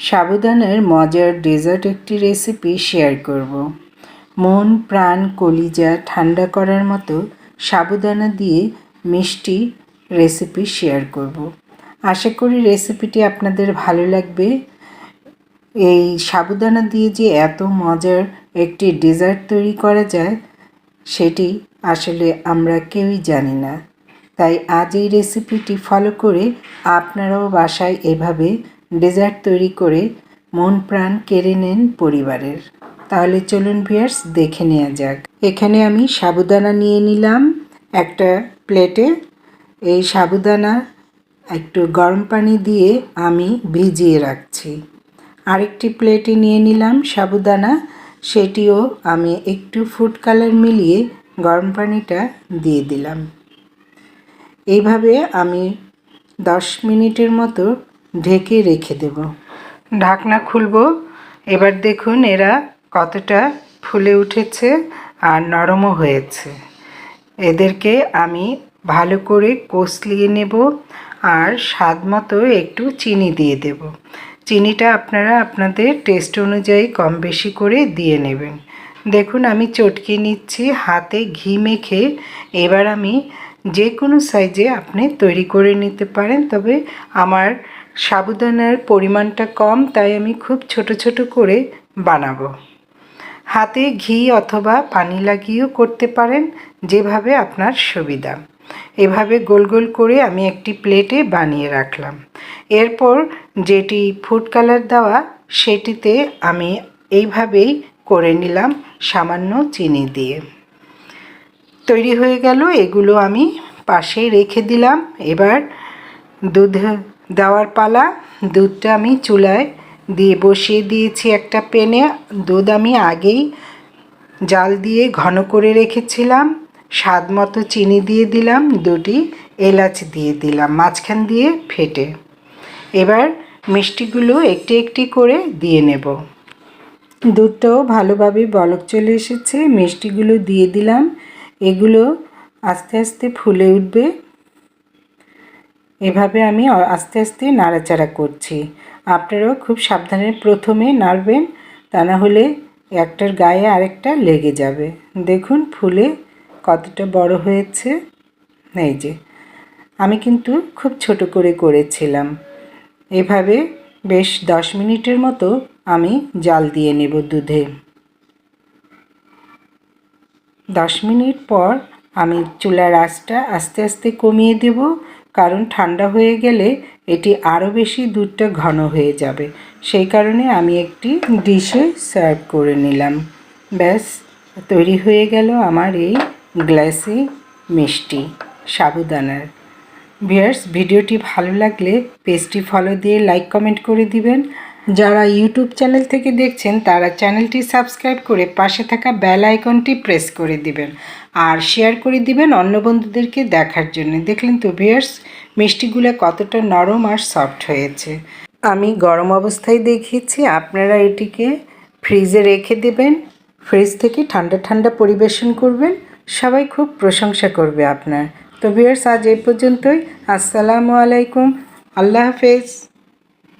সাবুদানার মজার ডেজার্ট একটি recipe share করব। মন প্রাণ কলিজা ঠান্ডা করার মতো সাবুদানা দিয়ে মিষ্টি রেসিপি শেয়ার করব। আশা করি রেসিপিটি আপনাদের ভালো লাগবে। এই সাবুদানা দিয়ে যে এত মজার একটি ডেজার্ট তৈরি করা যায় সেটি আসলে আমরা কেউই জানি না। তাই আজ এই রেসিপিটি ফলো করে আপনারাও বাসায় এভাবে ডেজার্ট তৈরি করে মন প্রাণ কেড়ে নেন পরিবারের। তাহলে চলুন ভিউয়ার্স দেখে নেওয়া যাক। এখানে আমি সাবুদানা নিয়ে নিলাম একটা প্লেটে। এই সাবুদানা একটু গরম পানি দিয়ে আমি ভিজিয়ে রাখছি। আরেকটি প্লেটে নিয়ে নিলাম সাবুদানা, সেটিও আমি একটু ফুড কালার মিলিয়ে গরম পানিটা দিয়ে দিলাম। এইভাবে আমি 10 মিনিটের মতো ঢেকে রেখে দেব। ঢাকনা খুলব। এবার দেখুন এরা কতটা ফুলে উঠেছে আর নরমও হয়েছে। এদেরকে আমি ভালো করে কষলিয়ে নেব আর স্বাদ মতো একটু চিনি দিয়ে দেব। চিনিটা আপনারা আপনাদের টেস্ট অনুযায়ী কম বেশি করে দিয়ে নেবেন। দেখুন আমি চটকে নিচ্ছি হাতে ঘি মেখে। এবার আমি যে কোনো সাইজে আপনি তৈরি করে নিতে পারেন, তবে আমার সাবুদানার পরিমাণটা কম তাই আমি খুব ছোট ছোট করে বানাবো। হাতে ঘি অথবা পানি লাগিয়েও করতে পারেন, যেভাবে আপনার সুবিধা। এভাবে গোল গোল করে আমি একটি প্লেটে বানিয়ে রাখলাম। এরপর যেটি ফুড কালার দেওয়া সেটিতে আমি এইভাবেই করে নিলাম সামান্য চিনি দিয়ে। তৈরি হয়ে গেল। এগুলো আমি পাশে রেখে দিলাম। এবার দুধ দেওয়ার পালা। দুধটা আমি চুলায় দিয়ে বসিয়ে দিয়েছি একটা প্যানে। দুধ আমি আগেই জাল দিয়ে ঘন করে রেখেছিলাম। স্বাদ মতো চিনি দিয়ে দিলাম, 2টি এলাচ দিয়ে দিলাম মাঝখান দিয়ে ফেটে। এবার মিষ্টিগুলো একটি একটি করে দিয়ে নেব। দুধটাও ভালোভাবে বলক চলে এসেছে, মিষ্টিগুলো দিয়ে দিলাম। এগুলো আস্তে আস্তে ফুলে উঠবে। এভাবে আমি আস্তে আস্তে নাড়াচাড়া করছি। আপনারাও খুব সাবধানে প্রথমে নাড়বেন, তা না হলে একটার গায়ে আরেকটা লেগে যাবে। দেখুন ফুলে কতটা বড় হয়েছে। এই যে আমি কিন্তু খুব ছোট করে করেছিলাম। এভাবে বেশ 10 মিনিটের মতো আমি জাল দিয়ে নেব দুধে। 10 মিনিট পর আমি চুলার আঁচটা আস্তে আস্তে কমিয়ে দেব, কারণ ঠান্ডা হয়ে গেলে এটি আরও বেশি দুধটা ঘন হয়ে যাবে। সেই কারণে আমি একটি ডিশে সার্ভ করে নিলাম। ব্যাস তৈরি হয়ে গেল আমার এই গ্লাসি মিষ্টি সাবুদানার। ভিউয়ার্স ভিডিওটি ভালো লাগলে পেজটি ফলো দিয়ে লাইক কমেন্ট করে দিবেন। যারা ইউটিউব চ্যানেল থেকে দেখছেন তারা চ্যানেলটি সাবস্ক্রাইব করে পাশে থাকা বেল আইকনটি প্রেস করে দিবেন আর শেয়ার করে দিবেন অন্য বন্ধুদেরকে দেখার জন্য। দেখলেন তো ভিউয়ার্স মিষ্টিগুলো কতটা নরম আর সফট হয়েছে। আমি গরম অবস্থায় দেখিয়েছি, আপনারা এটিকে ফ্রিজে রেখে দেবেন। ফ্রিজ থেকে ঠান্ডা ঠান্ডা পরিবেশন করবেন, সবাই খুব প্রশংসা করবে আপনার। তো ভিউয়ার্স আজ এই পর্যন্তই। আসসালামু আলাইকুম, আল্লাহ হাফেজ।